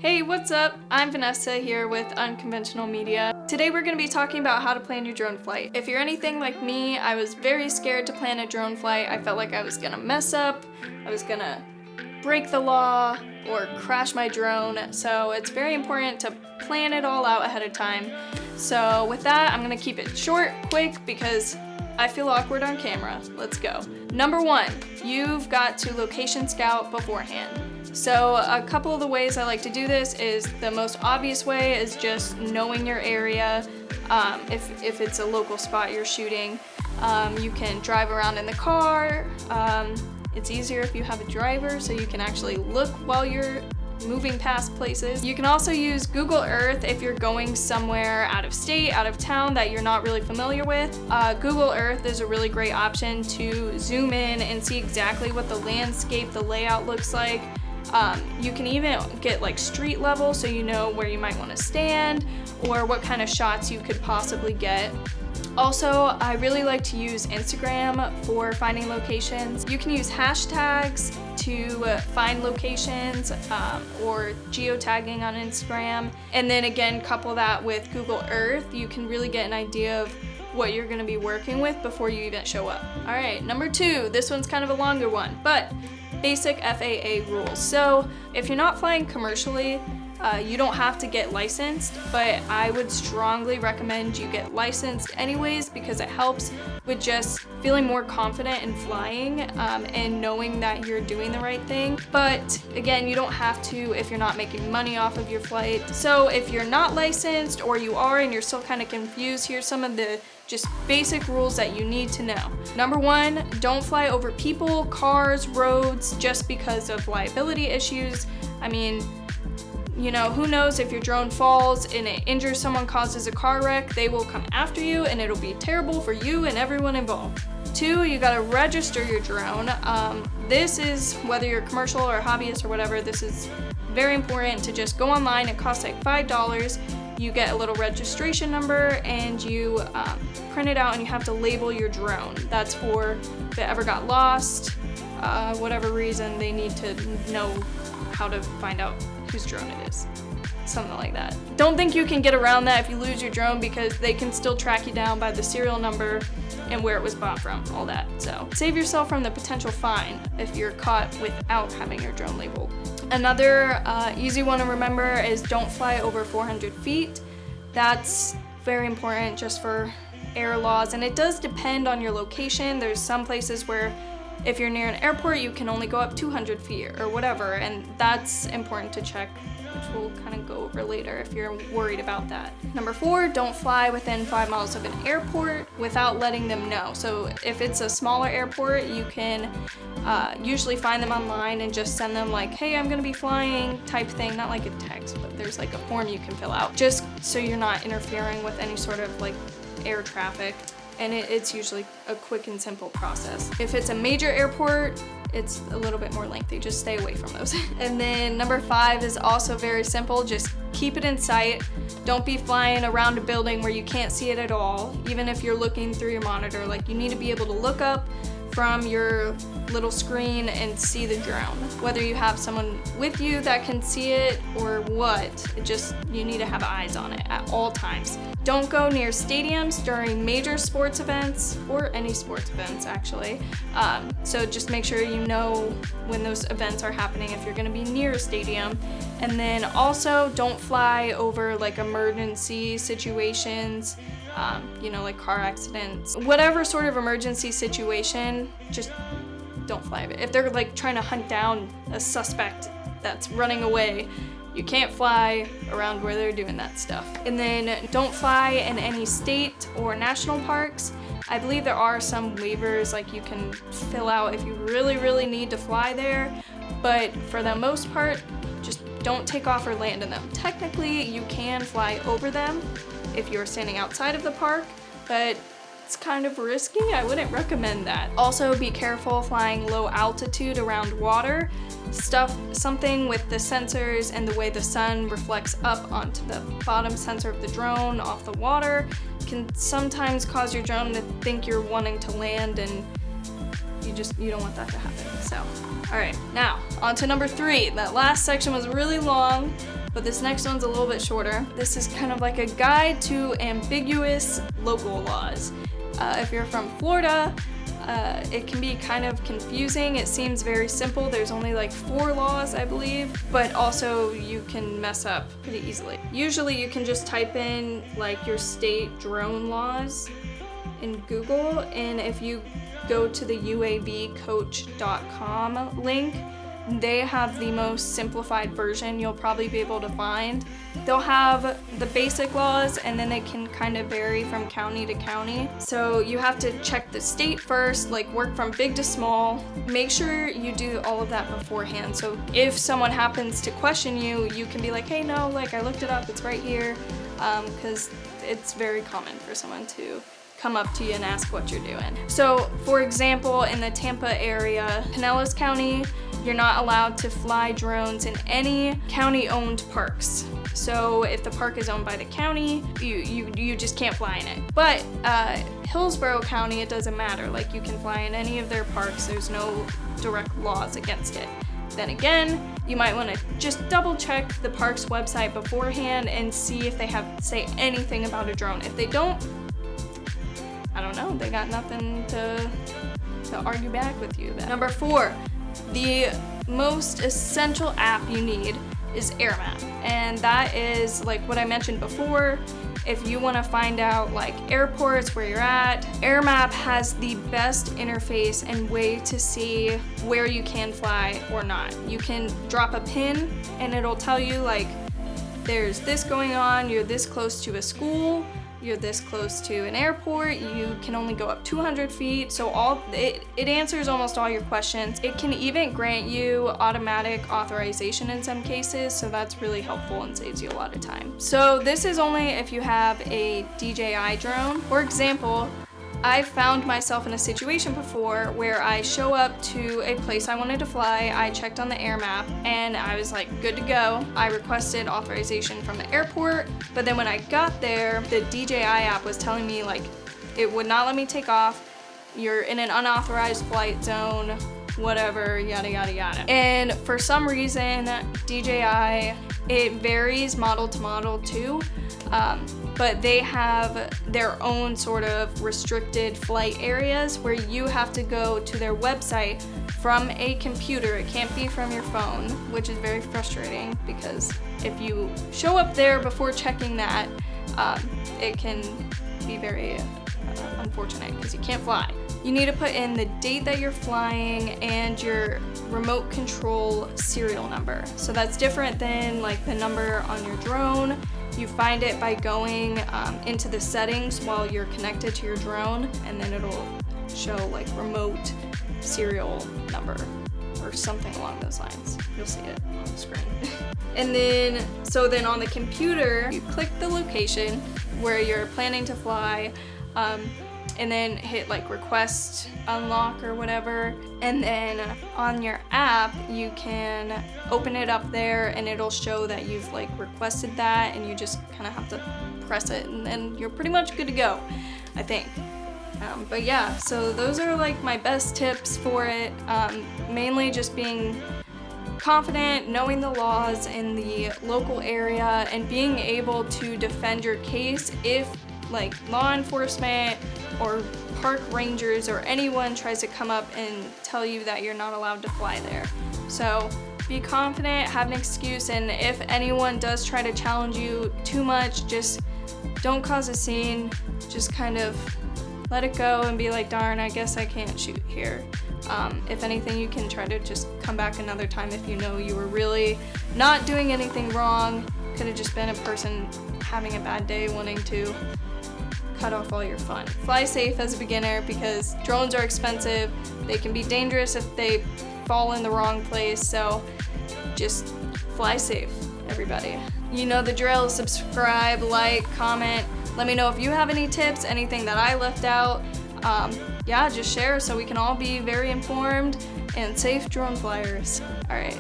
Hey, what's up? I'm Vanessa here with Unconventional Media. Today we're going to be talking about how to plan your drone flight. If you're anything like me, I was very scared to plan a drone flight. I felt like I was going to mess up, I was going to break the law, or crash my drone. So it's very important to plan it all out ahead of time. So with that, I'm going to keep it short, quick, because I feel awkward on camera. Let's go. Number one, you've got to location scout beforehand. So a couple of the ways I like to do this is the most obvious way is just knowing your area. If it's a local spot you're shooting, you can drive around in the car. It's easier if you have a driver so you can actually look while you're moving past places. You can also use Google Earth if you're going somewhere out of state, out of town that you're not really familiar with. Google Earth is a really great option to zoom in and see exactly what the landscape, the layout looks like. You can even get like street level so you know where you might want to stand or what kind of shots you could possibly get. Also, I really like to use Instagram for finding locations. You can use hashtags to find locations or geotagging on Instagram. And then again, couple that with Google Earth, you can really get an idea of what you're going to be working with before you even show up. All right, number two, this one's kind of a longer one, but basic FAA rules. So if you're not flying commercially, you don't have to get licensed, but I would strongly recommend you get licensed anyways because it helps with just feeling more confident in flying and knowing that you're doing the right thing. But again, you don't have to if you're not making money off of your flight. So if you're not licensed or you are and you're still kind of confused, here's some of the just basic rules that you need to know. Number one, don't fly over people, cars, roads, just because of liability issues. I mean, you know, who knows if your drone falls and it injures someone, causes a car wreck, they will come after you and it'll be terrible for you and everyone involved. Two, you gotta register your drone. This is, whether you're commercial or hobbyist or whatever, this is very important to just go online. It costs like $5. You get a little registration number and you print it out and you have to label your drone. That's for if it ever got lost, whatever reason, they need to know how to find out whose drone it is. Something like that. Don't think you can get around that if you lose your drone because they can still track you down by the serial number and where it was bought from, all that. So save yourself from the potential fine if you're caught without having your drone labeled. Another easy one to remember is don't fly over 400 feet. That's very important just for air laws, and it does depend on your location. There's some places where if you're near an airport, you can only go up 200 feet or whatever, and that's important to check, which we'll kind of go over later if you're worried about that. Number four, don't fly within 5 miles of an airport without letting them know. So if it's a smaller airport, you can usually find them online and just send them like, hey, I'm gonna be flying type thing, not like a text, but there's like a form you can fill out, just so you're not interfering with any sort of like air traffic. And it's usually a quick and simple process. If it's a major airport, it's a little bit more lengthy. Just stay away from those. And then number five is also very simple. Just keep it in sight. Don't be flying around a building where you can't see it at all, even if you're looking through your monitor. Like, you need to be able to look up from your little screen and see the drone. Whether you have someone with you that can see it or what, you need to have eyes on it at all times. Don't go near stadiums during major sports events, or any sports events actually. So just make sure you know when those events are happening if you're gonna be near a stadium. And then also don't fly over like emergency situations, like car accidents. Whatever sort of emergency situation, just don't fly of it. If they're like trying to hunt down a suspect that's running away, you can't fly around where they're doing that stuff. And then don't fly in any state or national parks. I believe there are some waivers like you can fill out if you really, really need to fly there, but for the most part, just don't take off or land in them. Technically, you can fly over them if you're standing outside of the park, but it's kind of risky. I wouldn't recommend that. Also, be careful flying low altitude around water. Something with the sensors and the way the sun reflects up onto the bottom sensor of the drone off the water can sometimes cause your drone to think you're wanting to land, and you don't want that to happen. So, all right, now on to number three. That last section was really long, but this next one's a little bit shorter. This is kind of like a guide to ambiguous local laws. If you're from Florida, it can be kind of confusing. It seems very simple. There's only like 4 laws, I believe, but also you can mess up pretty easily. Usually you can just type in like your state drone laws in Google, and if you go to the uavcoach.com link, they have the most simplified version you'll probably be able to find. They'll have the basic laws, and then they can kind of vary from county to county. So you have to check the state first, like work from big to small. Make sure you do all of that beforehand. So if someone happens to question you, you can be like, hey, no, like I looked it up, it's right here. Because it's very common for someone to come up to you and ask what you're doing. So for example, in the Tampa area, Pinellas County, you're not allowed to fly drones in any county-owned parks. So if the park is owned by the county, you just can't fly in it. But Hillsborough County, it doesn't matter. Like you can fly in any of their parks. There's no direct laws against it. Then again, you might want to just double check the park's website beforehand and see if they say anything about a drone. If they don't, I don't know, they got nothing to argue back with you about. Number 4, the most essential app you need is AIRMAP, and that is like what I mentioned before. If you want to find out like airports, where you're at, AIRMAP has the best interface and way to see where you can fly or not. You can drop a pin and it'll tell you like there's this going on, you're this close to a school, you're this close to an airport, you can only go up 200 feet, so it answers almost all your questions. It can even grant you automatic authorization in some cases, so that's really helpful and saves you a lot of time. So this is only if you have a DJI drone. For example, I found myself in a situation before where I show up to a place I wanted to fly, I checked on the AIRMAP, and I was like good to go. I requested authorization from the airport, but then when I got there, the DJI app was telling me like it would not let me take off, you're in an unauthorized flight zone, whatever, yada yada yada. And for some reason, DJI, it varies model to model too, but they have their own sort of restricted flight areas where you have to go to their website from a computer. It can't be from your phone, which is very frustrating because if you show up there before checking that, it can be very unfortunate because you can't fly. You need to put in the date that you're flying and your remote control serial number. So that's different than like the number on your drone. You find it by going into the settings while you're connected to your drone, and then it'll show like remote serial number or something along those lines. You'll see it on the screen. And then, so then on the computer, you click the location where you're planning to fly, and then hit like request unlock or whatever, and then on your app you can open it up there and it'll show that you've like requested that, and you just kind of have to press it and then you're pretty much good to go, I think. But yeah, so those are like my best tips for it, mainly just being confident, knowing the laws in the local area, and being able to defend your case if like law enforcement or park rangers or anyone tries to come up and tell you that you're not allowed to fly there. So be confident, have an excuse, and if anyone does try to challenge you too much, just don't cause a scene. Just kind of let it go and be like, darn, I guess I can't shoot here. If anything, you can try to just come back another time if you know you were really not doing anything wrong. Could have just been a person having a bad day wanting to cut off all your fun. Fly safe as a beginner because drones are expensive. They can be dangerous if they fall in the wrong place, so just fly safe, everybody. You know the drill. Subscribe, like, comment. Let me know if you have any tips, anything that I left out. Yeah, just share so we can all be very informed and safe drone flyers. All right.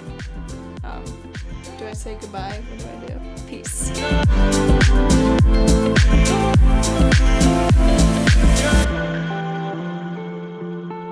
Do I say goodbye? What do I do? Peace.